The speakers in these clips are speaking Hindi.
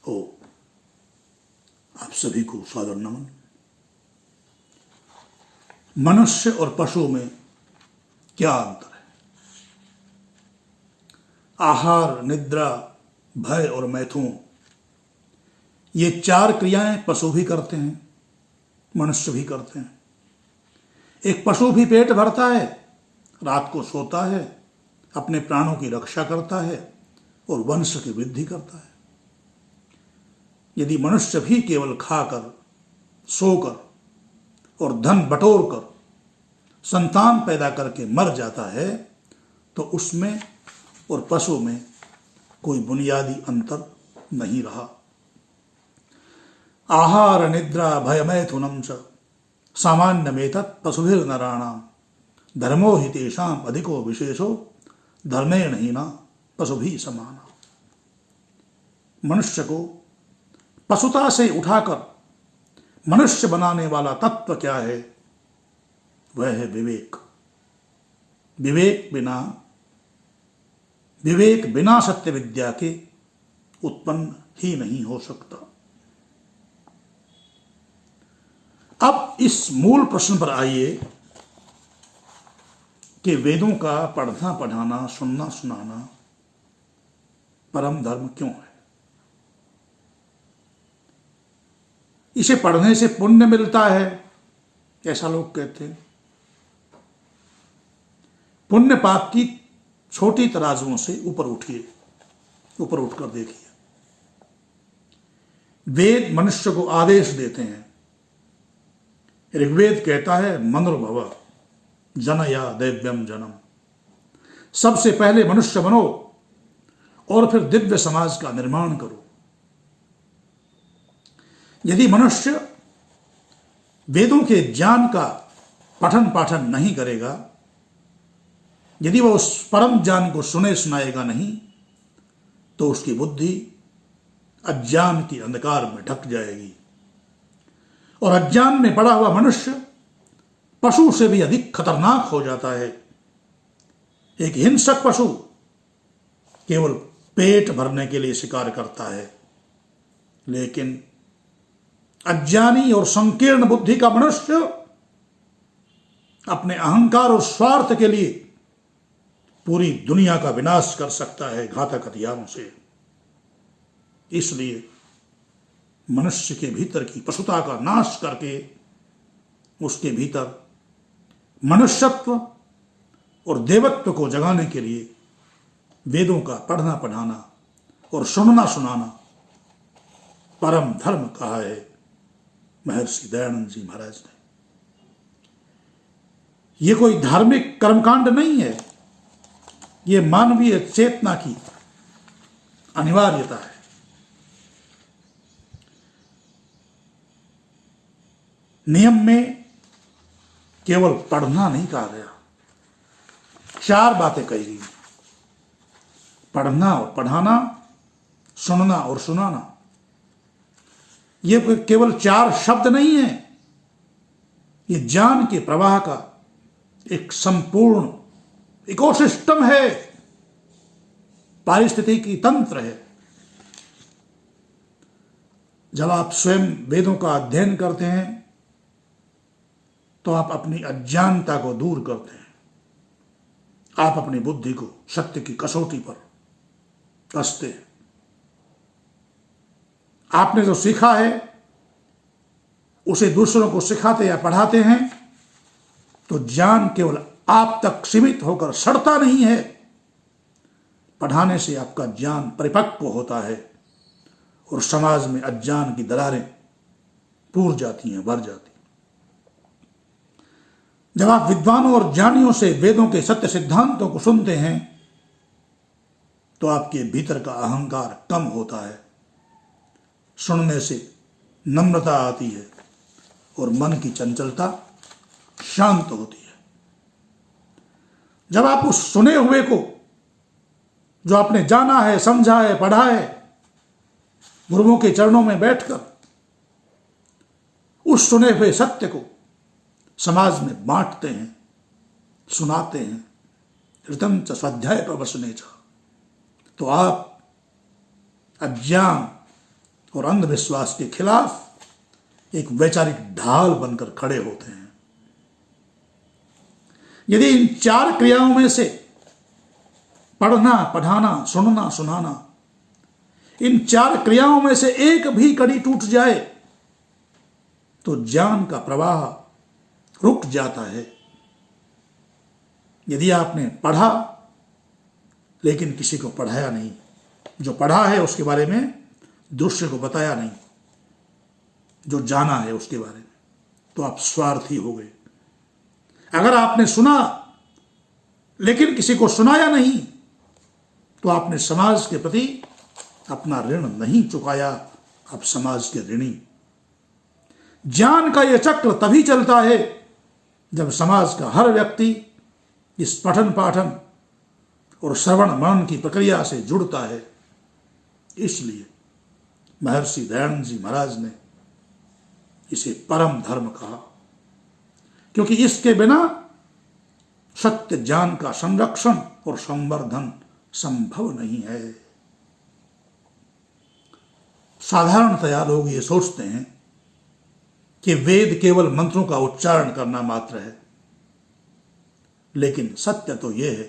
ओ आप सभी को सादर नमन। मनुष्य और पशु में क्या अंतर है? आहार, निद्रा, भय और मैथुन, ये 4 क्रियाएं पशु भी करते हैं, मनुष्य भी करते हैं। एक पशु भी पेट भरता है, रात को सोता है, अपने प्राणों की रक्षा करता है और वंश की वृद्धि करता है। यदि मनुष्य भी केवल खाकर, सोकर और धन बटोरकर संतान पैदा करके मर जाता है तो उसमें और पशु में कोई बुनियादी अंतर नहीं रहा। आहार, निद्रा, भय, मैथुनम च सामान्यमेतत् पशुभिर्नराणां धर्मो हि तेषाम् अधिको विशेषो धर्मेण हीना पशुभिः समाना। मनुष्य को पशुता से उठाकर मनुष्य बनाने वाला तत्व क्या है? वह है विवेक। विवेक बिना सत्य विद्या के उत्पन्न ही नहीं हो सकता। अब इस मूल प्रश्न पर आइए कि वेदों का पढ़ना पढ़ाना, सुनना सुनाना परम धर्म क्यों है? इसे पढ़ने से पुण्य मिलता है, ऐसा लोग कहते हैं। पुण्य पाप की छोटी तराजुओं से ऊपर उठिए, ऊपर उठकर देखिए। वेद मनुष्य को आदेश देते हैं। ऋग्वेद कहता है मनुर्भव जनया दैव्यम जनम। सबसे पहले मनुष्य बनो और फिर दिव्य समाज का निर्माण करो। यदि मनुष्य वेदों के ज्ञान का पठन पाठन नहीं करेगा, यदि वह उस परम ज्ञान को सुने सुनाएगा नहीं, तो उसकी बुद्धि अज्ञान की अंधकार में ढक जाएगी और अज्ञान में पड़ा हुआ मनुष्य पशु से भी अधिक खतरनाक हो जाता है। एक हिंसक पशु केवल पेट भरने के लिए शिकार करता है, लेकिन अज्ञानी और संकीर्ण बुद्धि का मनुष्य अपने अहंकार और स्वार्थ के लिए पूरी दुनिया का विनाश कर सकता है घातक हथियारों से। इसलिए मनुष्य के भीतर की पशुता का नाश करके उसके भीतर मनुष्यत्व और देवत्व को जगाने के लिए वेदों का पढ़ना पढ़ाना और सुनना सुनाना परम धर्म कहा है महर्षि दयानंद जी महाराज ने। यह कोई धार्मिक कर्मकांड नहीं है, यह मानवीय चेतना की अनिवार्यता है। नियम में केवल पढ़ना नहीं कहा गया, 4 बातें कही गई। पढ़ना और पढ़ाना, सुनना और सुनाना। ये केवल 4 शब्द नहीं है, ये ज्ञान के प्रवाह का एक संपूर्ण इकोसिस्टम है, पारिस्थितिकी तंत्र है। जब आप स्वयं वेदों का अध्ययन करते हैं तो आप अपनी अज्ञानता को दूर करते हैं। आप अपनी बुद्धि को सत्य की कसौटी पर कसते हैं। आपने जो सीखा है उसे दूसरों को सिखाते या पढ़ाते हैं तो ज्ञान केवल आप तक सीमित होकर सड़ता नहीं है, पढ़ाने से आपका ज्ञान परिपक्व होता है और समाज में अज्ञान की दरारें पूर जाती हैं, भर जाती। जब आप विद्वानों और ज्ञानियों से वेदों के सत्य सिद्धांतों को सुनते हैं तो आपके भीतर का अहंकार कम होता है, सुनने से नम्रता आती है और मन की चंचलता शांत होती है। जब आप उस सुने हुए को, जो आपने जाना है, समझा है, पढ़ा है, गुरुओं के चरणों में बैठकर उस सुने हुए सत्य को समाज में बांटते हैं, सुनाते हैं, ऋतं च स्वाध्याय प्रवसने च, तो आप अज्ञान और अंधविश्वास के खिलाफ एक वैचारिक ढाल बनकर खड़े होते हैं। यदि इन 4 क्रियाओं में से पढ़ना, पढ़ाना, सुनना, सुनाना, इन 4 क्रियाओं में से एक भी कड़ी टूट जाए तो ज्ञान का प्रवाह रुक जाता है। यदि आपने पढ़ा लेकिन किसी को पढ़ाया नहीं, जो पढ़ा है उसके बारे में दूसरे को बताया नहीं, जो जाना है उसके बारे में, तो आप स्वार्थी हो गए। अगर आपने सुना लेकिन किसी को सुनाया नहीं तो आपने समाज के प्रति अपना ऋण नहीं चुकाया, आप समाज के ऋणी। ज्ञान का यह चक्र तभी चलता है जब समाज का हर व्यक्ति इस पठन पाठन और श्रवण मनन की प्रक्रिया से जुड़ता है। इसलिए महर्षि दयानंद जी महाराज ने इसे परम धर्म कहा, क्योंकि इसके बिना सत्य ज्ञान का संरक्षण और संवर्धन संभव नहीं है। साधारणतया लोग ये सोचते हैं कि वेद केवल मंत्रों का उच्चारण करना मात्र है, लेकिन सत्य तो यह है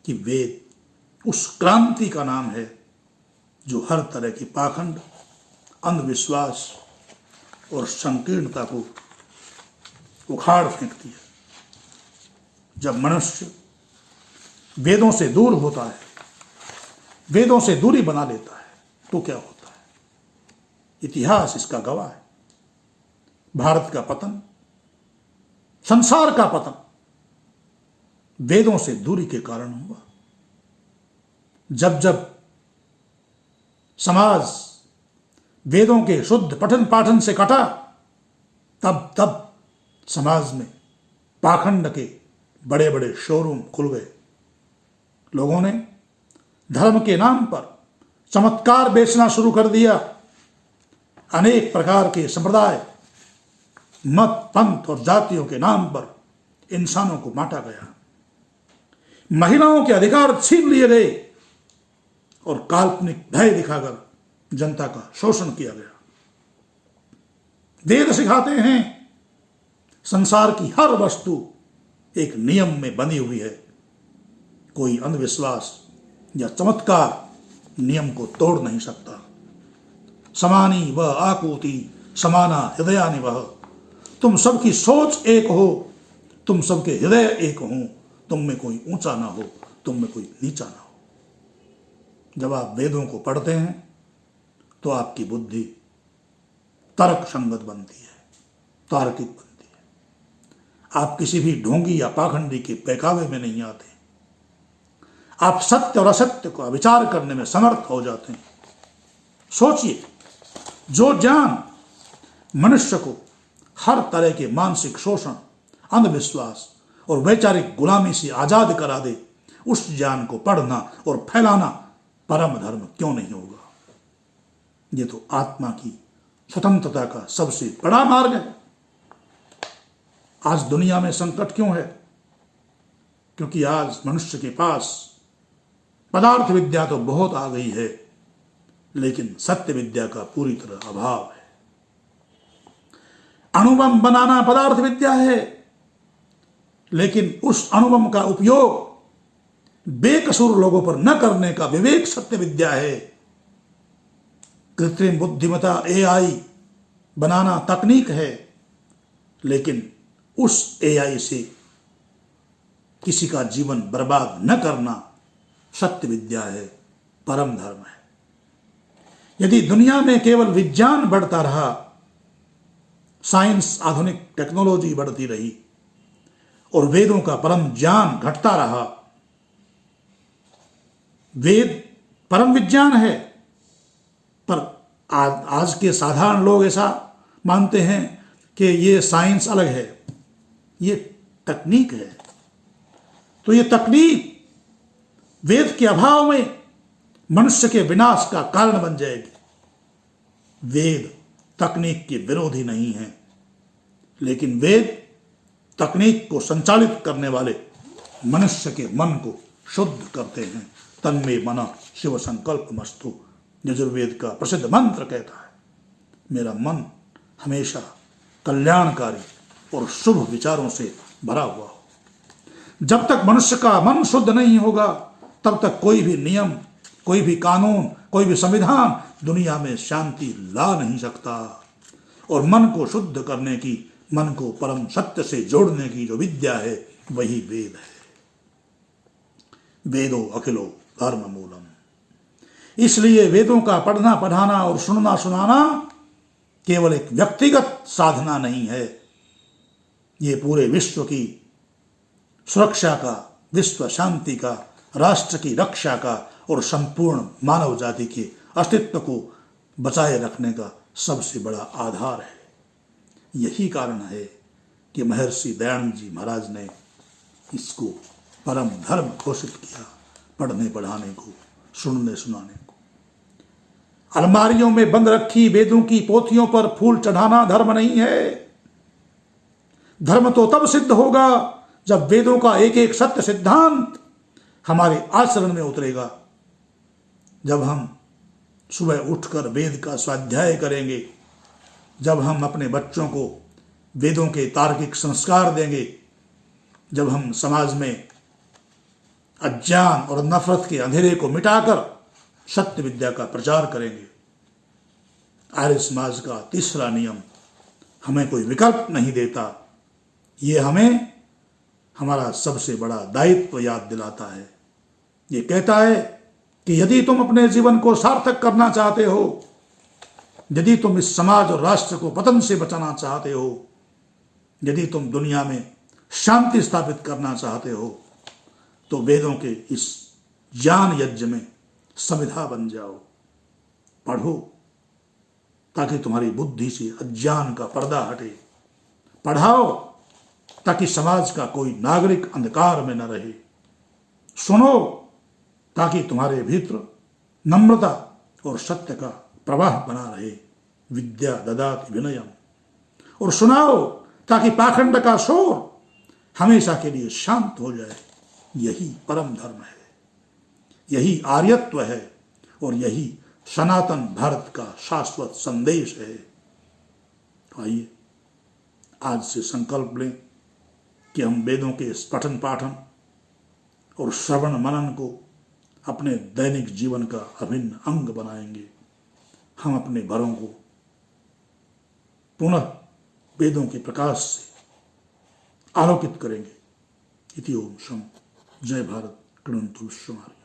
कि वेद उस क्रांति का नाम है जो हर तरह की पाखंड, अंधविश्वास और संकीर्णता को उखाड़ फेंकती है। जब मनुष्य वेदों से दूर होता है, वेदों से दूरी बना लेता है, तो क्या होता है? इतिहास इसका गवाह है। भारत का पतन, संसार का पतन वेदों से दूरी के कारण हुआ। जब जब समाज वेदों के शुद्ध पठन पाठन से कटा, तब तब समाज में पाखंड के बड़े बड़े शोरूम खुल गए। लोगों ने धर्म के नाम पर चमत्कार बेचना शुरू कर दिया। अनेक प्रकार के संप्रदाय, मत, पंथ और जातियों के नाम पर इंसानों को बांटा गया। महिलाओं के अधिकार छीन लिए गए और काल्पनिक भय दिखाकर जनता का शोषण किया गया। वेद सिखाते हैं संसार की हर वस्तु एक नियम में बनी हुई है। कोई अंधविश्वास या चमत्कार नियम को तोड़ नहीं सकता। समानी व आकुति समाना हृदयानि वह। तुम सबकी सोच एक हो, तुम सबके हृदय एक हो, तुम में कोई ऊंचा ना हो, तुम में कोई नीचा ना हो। जब आप वेदों को पढ़ते हैं तो आपकी बुद्धि तर्क संगत बनती है, तार्किक बनती है। आप किसी भी ढोंगी या पाखंडी के बहकावे में नहीं आते। आप सत्य और असत्य का विचार करने में समर्थ हो जाते हैं। सोचिए, जो ज्ञान मनुष्य को हर तरह के मानसिक शोषण, अंधविश्वास और वैचारिक गुलामी से आजाद करा दे, उस ज्ञान को पढ़ना और फैलाना परम धर्म क्यों नहीं होगा? ये तो आत्मा की स्वतंत्रता का सबसे बड़ा मार्ग है। आज दुनिया में संकट क्यों है? क्योंकि आज मनुष्य के पास पदार्थ विद्या तो बहुत आ गई है, लेकिन सत्य विद्या का पूरी तरह अभाव है। अणुबम बनाना पदार्थ विद्या है, लेकिन उस अणुबम का उपयोग बेकसूर लोगों पर न करने का विवेक सत्य विद्या है। कृत्रिम बुद्धिमत्ता AI बनाना तकनीक है, लेकिन उस AI से किसी का जीवन बर्बाद न करना सत्य विद्या है, परम धर्म है। यदि दुनिया में केवल विज्ञान बढ़ता रहा, साइंस, आधुनिक टेक्नोलॉजी बढ़ती रही और वेदों का परम ज्ञान घटता रहा, वेद परम विज्ञान है, पर आज के साधारण लोग ऐसा मानते हैं कि ये साइंस अलग है, ये तकनीक है। तो ये तकनीक वेद के अभाव में मनुष्य के विनाश का कारण बन जाएगी। वेद तकनीक के विरोधी नहीं है, लेकिन वेद तकनीक को संचालित करने वाले मनुष्य के मन को शुद्ध करते हैं। तन्मे मना शिव संकल्प मस्तु। यजुर्वेद का प्रसिद्ध मंत्र कहता है, मेरा मन हमेशा कल्याणकारी और शुभ विचारों से भरा हुआ हो। जब तक मनुष्य का मन शुद्ध नहीं होगा, तब तक कोई भी नियम, कोई भी कानून, कोई भी संविधान दुनिया में शांति ला नहीं सकता। और मन को शुद्ध करने की, मन को परम सत्य से जोड़ने की जो विद्या है, वही वेद है। वेदो अखिलो धर्म मूलम। इसलिए वेदों का पढ़ना, पढ़ाना और सुनना, सुनाना केवल एक व्यक्तिगत साधना नहीं है, ये पूरे विश्व की सुरक्षा का, विश्व शांति का, राष्ट्र की रक्षा का और संपूर्ण मानव जाति के अस्तित्व को बचाए रखने का सबसे बड़ा आधार है। यही कारण है कि महर्षि दयानंद जी महाराज ने इसको परम धर्म घोषित किया, पढ़ने पढ़ाने को, सुनने सुनाने को। अलमारियों में बंद रखी वेदों की पोथियों पर फूल चढ़ाना धर्म नहीं है। धर्म तो तब सिद्ध होगा जब वेदों का एक एक सत्य सिद्धांत हमारे आचरण में उतरेगा। जब हम सुबह उठकर वेद का स्वाध्याय करेंगे, जब हम अपने बच्चों को वेदों के तार्किक संस्कार देंगे, जब हम समाज में अज्ञान और नफरत के अंधेरे को मिटाकर सत्य विद्या का प्रचार करेंगे। आर्य समाज का तीसरा नियम हमें कोई विकल्प नहीं देता, ये हमें हमारा सबसे बड़ा दायित्व याद दिलाता है। ये कहता है कि यदि तुम अपने जीवन को सार्थक करना चाहते हो, यदि तुम इस समाज और राष्ट्र को पतन से बचाना चाहते हो, यदि तुम दुनिया में शांति स्थापित करना चाहते हो, तो वेदों के इस ज्ञान यज्ञ में समिधा बन जाओ। पढ़ो ताकि तुम्हारी बुद्धि से अज्ञान का पर्दा हटे। पढ़ाओ ताकि समाज का कोई नागरिक अंधकार में न रहे। सुनो ताकि तुम्हारे भीतर नम्रता और सत्य का प्रवाह बना रहे। विद्या ददाति विनयम। और सुनाओ ताकि पाखंड का शोर हमेशा के लिए शांत हो जाए। यही परम धर्म है, यही आर्यत्व है और यही सनातन भारत का शाश्वत संदेश है। आइए आज से संकल्प लें कि हम वेदों के इस पठन पाठन और श्रवण मनन को अपने दैनिक जीवन का अभिन्न अंग बनाएंगे। हम अपने घरों को पुनः वेदों के प्रकाश से आलोकित करेंगे। इति ओम शम। जय भारत। कृणंतु विश्वमारी।